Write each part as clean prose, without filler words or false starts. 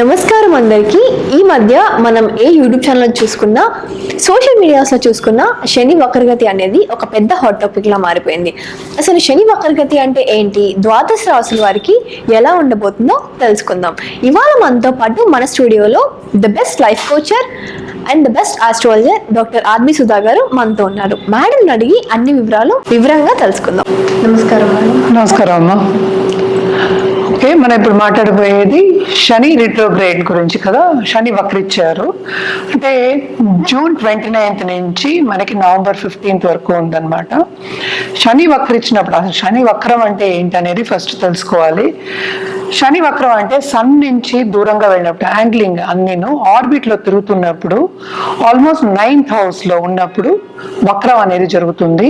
నమస్కారం అందరికీ. ఈ మధ్య మనం ఏ యూట్యూబ్ ఛానల్ చూసుకున్నా, సోషల్ మీడియాస్లో చూసుకున్నా శని వక్రగతి అనేది ఒక పెద్ద హాట్ టాపిక్ లా మారిపోయింది. అసలు శని వక్రగతి అంటే ఏంటి, ద్వాదశ రాశుల వారికి ఎలా ఉండబోతుందో తెలుసుకుందాం. ఇవాళ మనతో పాటు మన స్టూడియోలో the best life coacher and the best astrologer doctor army Sudha గారు మనతో ఉన్నారు. మేడం అడిగి అన్ని వివరంగా తెలుసుకుందాం. నమస్కారం మేడం. నమస్కారం అమ్మా. ఓకే, మనం ఇప్పుడు మాట్లాడబోయేది శని రిట్రోగ్రేడ్ గురించి కదా. శని వక్రించారు అంటే జూన్ 29th నుంచి మనకి నవంబర్ 15th వరకు ఉందన్నమాట. శని వక్రించినప్పుడు అసలు శని వక్రం అంటే ఏంటి అనేది ఫస్ట్ తెలుసుకోవాలి. శని వక్రం అంటే సన్ నుంచి దూరంగా వెళ్ళినప్పుడు, యాంగ్లింగ్ అన్నీను ఆర్బిట్ లో తిరుగుతున్నప్పుడు, ఆల్మోస్ట్ 9th house లో ఉన్నప్పుడు వక్రం అనేది జరుగుతుంది.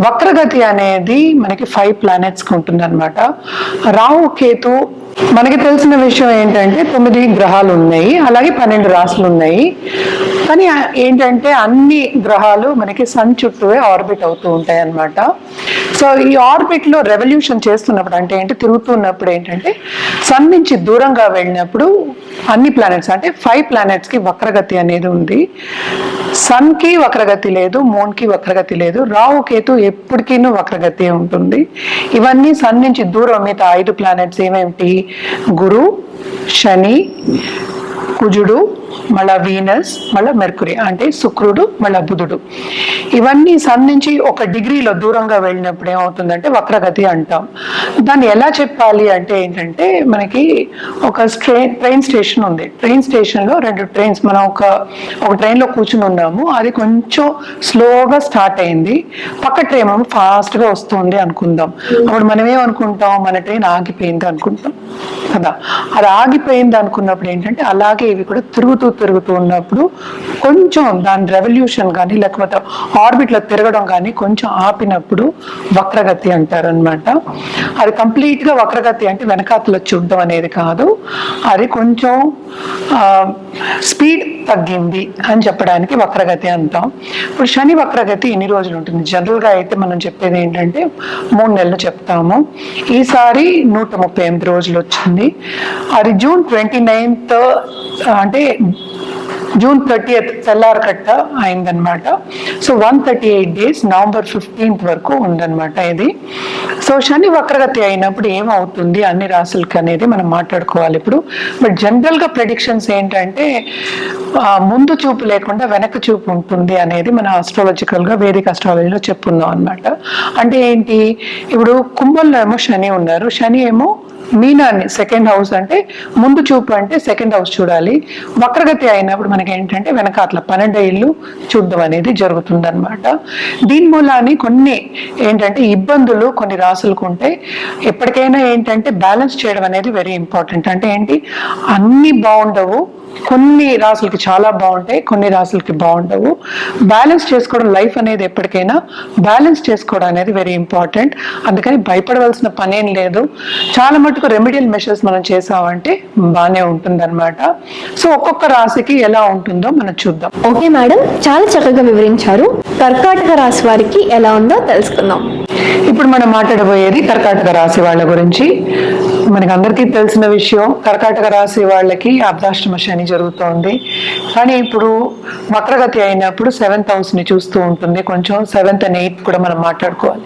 వక్రగతి అనేది మనకి 5 planets కి ఉంటుంది అనమాట. రాహు కేతు, మనకి తెలిసిన విషయం ఏంటంటే 9 గ్రహాలు ఉన్నాయి, అలాగే 12 రాశులు ఉన్నాయి. కానీ ఏంటంటే అన్ని గ్రహాలు మనకి సన్ చుట్టూవే ఆర్బిట్ అవుతూ ఉంటాయి అన్నమాట. సో ఈ ఆర్బిట్ లో రెవల్యూషన్ చేస్తున్నప్పుడు అంటే ఏంటి, తిరుగుతున్నప్పుడు ఏంటంటే సన్ నుంచి దూరంగా వెళ్ళినప్పుడు అన్ని ప్లానెట్స్ అంటే 5 planets కి వక్రగతి అనేది ఉంది. సన్ కి వక్రగతి లేదు, మూన్ కి వక్రగతి లేదు, రాహు కేతు ఎప్పటికీ వక్రగతి ఉంటుంది. ఇవన్నీ సన్ నుంచి దూరం మిగతా 5 planets ఏమేమిటి, గురు, శని, కుజుడు, మళ్ళా వీనస్, మళ్ళా మెర్కురీ అంటే శుక్రుడు, మళ్ళా బుధుడు, ఇవన్నీ సన్ నుంచి 1 degreeలో దూరంగా వెళ్ళినప్పుడు ఏమవుతుందంటే వక్రగతి అంటాం. దాన్ని ఎలా చెప్పాలి అంటే ఏంటంటే, మనకి ఒక ట్రైన్ స్టేషన్ ఉంది. ట్రైన్ స్టేషన్లో 2 trains, మనం ఒక ట్రైన్లో కూర్చుని ఉన్నాము, అది కొంచెం స్లోగా స్టార్ట్ అయింది, పక్క ట్రైన్ ఏమో ఫాస్ట్గా వస్తుంది అనుకుందాం. అప్పుడు మనం ఏమనుకుంటాం, మన ట్రైన్ ఆగిపోయింది అనుకుంటాం కదా. అది ఆగిపోయింది అనుకున్నప్పుడు ఏంటంటే అలాగే ఇవి కూడా తిరుగుతూ ఉన్నప్పుడు కొంచెం దాని రెవల్యూషన్ కానీ లేకపోతే ఆర్బిట్లో తిరగడం కానీ కొంచెం ఆపినప్పుడు వక్రగతి అంటారు అనమాట. అది కంప్లీట్గా వక్రగతి అంటే వెనకాతలో చూడడం అనేది కాదు, అది కొంచెం స్పీడ్ తగ్గింది అని చెప్పడానికి వక్రగతి అంటాం. ఇప్పుడు శని వక్రగతి ఎన్ని రోజులు ఉంటుంది? జనరల్గా అయితే మనం చెప్పేది ఏంటంటే 3 నెలలు చెప్తాము. ఈసారి 138 రోజులు వచ్చింది. అది జూన్ 29th అంటే జూన్ 30th తెల్లారకట్ట అయిందనమాట. సో 138 days, నవంబర్ 15th వరకు ఉందన్నమాట ఇది. సో శని వక్రగతి అయినప్పుడు ఏమవుతుంది అన్ని రాశులకి అనేది మనం మాట్లాడుకోవాలి ఇప్పుడు. బట్ జనరల్గా ప్రెడిక్షన్స్ ఏంటంటే ముందు చూపు లేకుండా వెనక చూపు ఉంటుంది అనేది మన ఆస్ట్రాలజికల్గా వేదిక ఆస్ట్రాలజీలో చెప్పుకుందాం అనమాట. అంటే ఏంటి, ఇప్పుడు కుంభంలో ఏమో శని ఉన్నారు, శని ఏమో మీనాన్ని 2nd house అంటే ముందు చూపు అంటే 2nd house చూడాలి. వక్రగతి అయినప్పుడు మనకి ఏంటంటే వెనకాతల 12 ఇళ్ళు చూడడం అనేది జరుగుతుంది అనమాట. దీని మూలాన్ని కొన్ని ఏంటంటే ఇబ్బందులు కొన్ని రాసులకు ఉంటాయి. ఎప్పటికైనా ఏంటంటే బ్యాలెన్స్ చేయడం అనేది వెరీ ఇంపార్టెంట్. అంటే ఏంటి, అన్ని బాగుండవు, కొన్ని రాసులకి చాలా బాగుంటాయి, కొన్ని రాసులకి బాగుండవు. బ్యాలెన్స్ చేసుకోవడం, లైఫ్ అనేది ఎప్పటికైనా బ్యాలెన్స్ చేసుకోవడం అనేది వెరీ ఇంపార్టెంట్. అందుకని భయపడవలసిన పనేం లేదు. చాలా మటుకు రెమెడియల్ మెషర్స్ మనం చేసామంటే బాగానే ఉంటుంది అనమాట. సో ఒక్కొక్క రాశికి ఎలా ఉంటుందో మనం చూద్దాం. ఓకే మేడం, చాలా చక్కగా వివరించారు. కర్కాటక రాశి వారికి ఎలా ఉందో తెలుసుకుందాం. ఇప్పుడు మనం మాట్లాడబోయేది కర్కాటక రాశి వాళ్ళ గురించి. మనకి అందరికీ తెలిసిన విషయం, కర్కాటక రాశి వాళ్ళకి అర్ధాష్టమ శని జరుగుతోంది. కానీ ఇప్పుడు వక్రగతి అయినప్పుడు 7th house ని చూస్తూ ఉంటుంది. కొంచెం 7th and 8th కూడా మనం మాట్లాడుకోవాలి,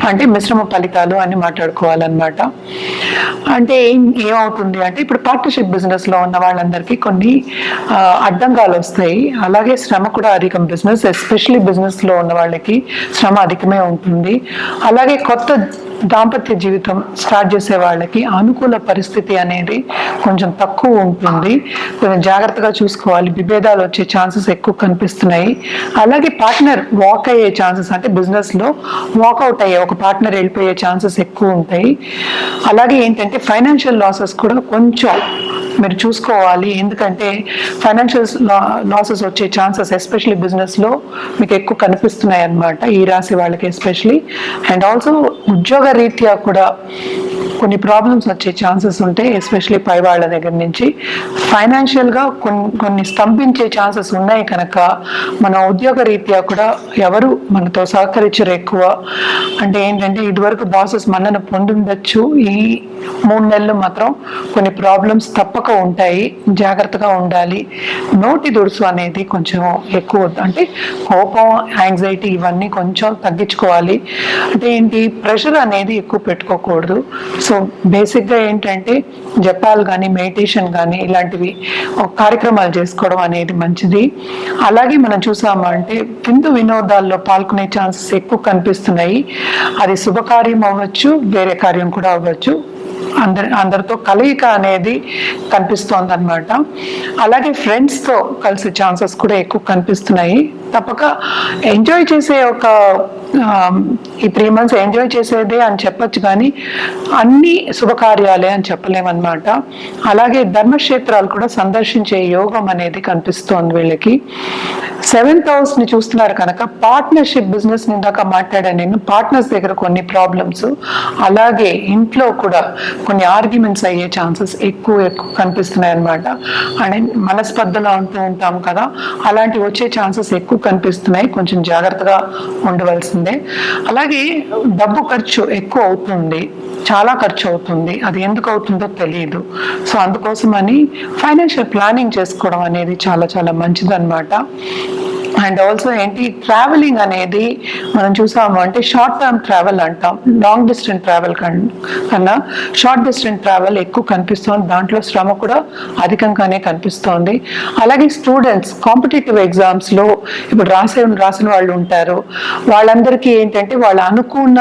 అంటే మిశ్రమ ఫలితాలు అని మాట్లాడుకోవాలన్నమాట. అంటే ఏమవుతుంది అంటే, ఇప్పుడు పార్ట్నర్షిప్ బిజినెస్ లో ఉన్న వాళ్ళందరికీ కొన్ని అడ్డంగాలు వస్తాయి. అలాగే శ్రమ కూడా అధికం. బిజినెస్ ఎస్పెషల్లీ బిజినెస్ లో ఉన్న వాళ్ళకి శ్రమ అధికమే ఉంటుంది. అలాగే కొత్త దాంపత్య జీవితం స్టార్ట్ చేసే వాళ్ళకి అనుకూల పరిస్థితి అనేది కొంచెం తక్కువ ఉంటుంది. కొంచెం జాగ్రత్తగా చూసుకోవాలి, విభేదాలు వచ్చే ఛాన్సెస్ ఎక్కువ కనిపిస్తున్నాయి. అలాగే పార్ట్నర్ వాక్ అయ్యే ఛాన్సెస్, అంటే బిజినెస్ లో వాకౌట్ అయ్యే ఒక పార్ట్నర్ వెళ్ళిపోయే ఛాన్సెస్ ఎక్కువ ఉంటాయి. అలాగే ఏంటంటే ఫైనాన్షియల్ లాసెస్ కూడా కొంచెం మీరు చూసుకోవాలి. ఎందుకంటే ఫైనాన్షియల్ లాసెస్ వచ్చే ఛాన్సెస్ ఎస్పెషల్లీ బిజినెస్ లో మీకు ఎక్కువ కనిపిస్తున్నాయి అన్నమాట, ఈ రాశి వాళ్ళకి ఎస్పెషల్లీ. అండ్ ఆల్సో ఉద్యోగ రీత్యా కూడా కొన్ని ప్రాబ్లమ్స్ వచ్చే ఛాన్సెస్ ఉంటాయి, ఎస్పెషలీ పై వాళ్ళ దగ్గర నుంచి. ఫైనాన్షియల్గా కొన్ని స్తంభించే ఛాన్సెస్ ఉన్నాయి కనుక మన ఉద్యోగ రీత్యా కూడా ఎవరు మనతో సహకరించరు ఎక్కువ. అంటే ఏంటంటే ఇదివరకు బాసెస్ మనను పొందుండొచ్చు, ఈ 3 నెలలు మాత్రం కొన్ని ప్రాబ్లమ్స్ తప్పక ఉంటాయి, జాగ్రత్తగా ఉండాలి. నోటి దురుసు అనేది కొంచెం ఎక్కువ, అంటే కోపం, యాంగ్జైటీ ఇవన్నీ కొంచెం తగ్గించుకోవాలి. అంటే ఏంటి, ప్రెషర్ అనేది ఎక్కువ పెట్టుకోకూడదు. సో బేసిక్గా ఏంటంటే జపాలు కానీ మెడిటేషన్ కానీ ఇలాంటివి కార్యక్రమాలు చేసుకోవడం అనేది మంచిది. అలాగే మనం చూసాము అంటే విందు వినోదాల్లో పాల్గొనే ఛాన్సెస్ ఎక్కువ కనిపిస్తున్నాయి. అది శుభకార్యం అవ్వచ్చు, వేరే కార్యం కూడా అవ్వచ్చు. అందరితో కలయిక అనేది కనిపిస్తోంది అనమాట. అలాగే ఫ్రెండ్స్తో కలిసే ఛాన్సెస్ కూడా ఎక్కువ కనిపిస్తున్నాయి. తప్పక ఎంజాయ్ చేసే ఈ 3 months ఎంజాయ్ చేసేదే అని చెప్పచ్చు, కానీ అన్ని శుభకార్యాలే అని చెప్పలేమన్నమాట. అలాగే ధర్మక్షేత్రాలు కూడా సందర్శించే యోగం అనేది కనిపిస్తోంది వీళ్ళకి. 7th హౌస్ని చూస్తున్నారు కనుక పార్ట్నర్షిప్ బిజినెస్ ఇందాక మాట్లాడాను నేను, పార్ట్నర్స్ దగ్గర కొన్ని ప్రాబ్లమ్స్, అలాగే ఇంట్లో కూడా కొన్ని ఆర్గ్యుమెంట్స్ అయ్యే ఛాన్సెస్ ఎక్కువ కనిపిస్తున్నాయి అన్నమాట. అండ్ మనస్పర్ధలో ఉంటూ ఉంటాం కదా, అలాంటివి వచ్చే ఛాన్సెస్ ఎక్కువ కనిపిస్తున్నాయి. కొంచెం జాగ్రత్తగా ఉండవలసిందే. అలాగే డబ్బు ఖర్చు ఎక్కువ అవుతుంది, చాలా ఖర్చు అవుతుంది. అది ఎందుకు అవుతుందో తెలియదు. సో అందుకోసమని ఫైనాన్షియల్ ప్లానింగ్ చేసుకోవడం అనేది చాలా చాలా మంచిది అన్నమాట. అండ్ ఆల్సో ఏంటి, ట్రావెలింగ్ అనేది మనం చూసాము అంటే షార్ట్ టర్మ్ ట్రావెల్ అంటాం, లాంగ్ డిస్టెన్స్ ట్రావెల్ కన్నా షార్ట్ డిస్టెన్స్ ట్రావెల్ ఎక్కువ కనిపిస్తోంది. దాంట్లో శ్రమ కూడా అధికంగానే కనిపిస్తోంది. అలాగే స్టూడెంట్స్ కాంపిటేటివ్ ఎగ్జామ్స్లో ఇప్పుడు రాసిన వాళ్ళు ఉంటారు, వాళ్ళందరికీ ఏంటంటే వాళ్ళు అనుకున్న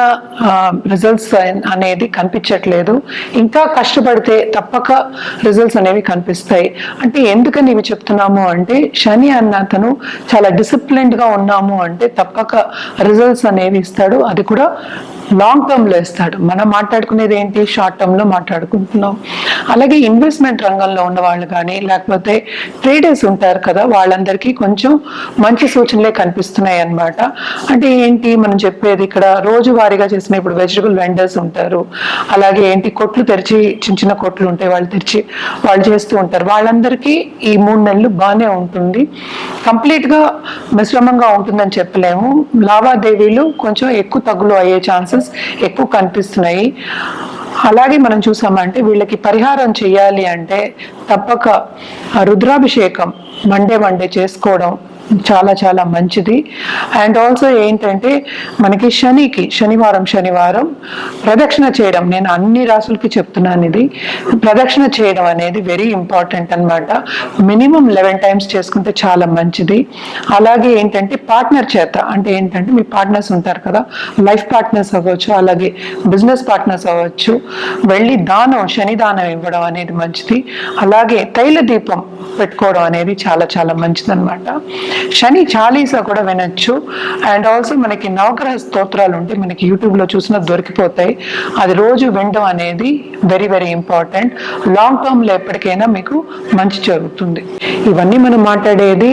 రిజల్ట్స్ అనేది కనిపించట్లేదు. ఇంకా కష్టపడితే తప్పక రిజల్ట్స్ అనేవి కనిపిస్తాయి. అంటే ఎందుకని ఇవి చెప్తున్నాము అంటే, శని అన్న అతను చాలా డిసిప్లిన్డ్ గా ఉన్నాము అంటే తప్పక రిజల్ట్స్ అనేవి ఇస్తాడు. అది కూడా లాంగ్ టర్మ్ లో ఇస్తాడు. మనం మాట్లాడుకునేది ఏంటి, షార్ట్ టర్మ్ లో మాట్లాడుకుంటున్నాం. అలాగే ఇన్వెస్ట్మెంట్ రంగంలో ఉన్న వాళ్ళు కానీ లేకపోతే ట్రేడర్స్ ఉంటారు కదా, వాళ్ళందరికీ కొంచెం మంచి సూచనలే కనిపిస్తున్నాయి అన్నమాట. అంటే ఏంటి మనం చెప్పేది, ఇక్కడ రోజువారీగా చేసిన ఇప్పుడు వెజిటబుల్ వెండర్స్ ఉంటారు, అలాగే ఏంటి కొట్లు తెరిచి చిన్న చిన్న కొట్లు ఉంటాయి, వాళ్ళు చేస్తూ ఉంటారు. వాళ్ళందరికీ ఈ 3 నెలలు బాగానే ఉంటుంది. కంప్లీట్ గా మిశ్రమంగా ఉంటుందని చెప్పలేము. లావాదేవీలు కొంచెం ఎక్కువ తగ్గులు అయ్యే ఛాన్సెస్ ఎక్కువ కనిపిస్తున్నాయి. అలాగే మనం చూసామంటే వీళ్ళకి పరిహారం చేయాలి అంటే తప్పక రుద్రాభిషేకం మండే చేసుకోవడం చాలా చాలా మంచిది. అండ్ ఆల్సో ఏంటంటే మనకి శనివారం ప్రదక్షిణ చేయడం, నేను అన్ని రాసులకి చెప్తున్నాను, ఇది ప్రదక్షిణ చేయడం అనేది వెరీ ఇంపార్టెంట్ అన్నమాట. మినిమం 11 times చేసుకుంటే చాలా మంచిది. అలాగే ఏంటంటే పార్ట్నర్ చేత, అంటే ఏంటంటే మీ పార్ట్నర్స్ ఉంటారు కదా, లైఫ్ పార్ట్నర్స్ అవ్వచ్చు, అలాగే బిజినెస్ పార్ట్నర్స్ అవ్వచ్చు, వెళ్ళి శని దానం ఇవ్వడం అనేది మంచిది. అలాగే తైల దీపం పెట్టుకోవడం అనేది చాలా చాలా మంచిది అనమాట. శని చాలీసా కూడా వినొచ్చు. అండ్ ఆల్సో మనకి నవగ్రహ స్తోత్రాలు ఉంటే మనకి యూట్యూబ్లో చూసినా దొరికిపోతాయి, అది రోజు వినడం అనేది వెరీ వెరీ ఇంపార్టెంట్. లాంగ్ టర్మ్లో ఎప్పటికైనా మీకు మంచి జరుగుతుంది. ఇవన్నీ మనం మాట్లాడేది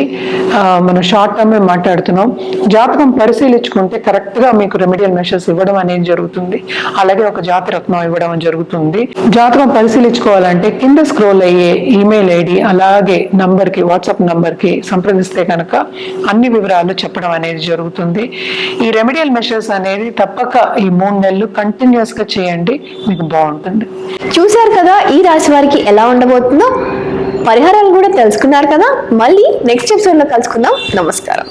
మనం షార్ట్ టర్మే మాట్లాడుతున్నాం. జాతకం పరిశీలించుకుంటే కరెక్ట్గా మీకు రెమెడియల్ మెషర్స్ ఇవ్వడం అనేది జరుగుతుంది. అలాగే ఒక జాతి రత్నం ఇవ్వడం జరుగుతుంది. జాతకం పరిశీలించుకోవాలంటే కింద స్క్రోల్ అయ్యే ఈమెయిల్ ఐడి అలాగే నంబర్కి, వాట్సాప్ నంబర్కి సంప్రదిస్తే కనుక అన్ని వివరాలు చెప్పడం అనేది జరుగుతుంది. ఈ రెమెడియల్ మెషర్స్ అనేది తప్పక ఈ 3 నెలలు కంటిన్యూస్ గా చేయండి, మీకు బాగుంటుంది. చూశారు కదా ఈ రాశి వారికి ఎలా ఉండబోతుందో, పరిహారాలు కూడా తెలుసుకున్నారు కదా. మళ్ళీ నెక్స్ట్ ఎపిసోడ్ లో కలుసుకుందాం. నమస్కారం.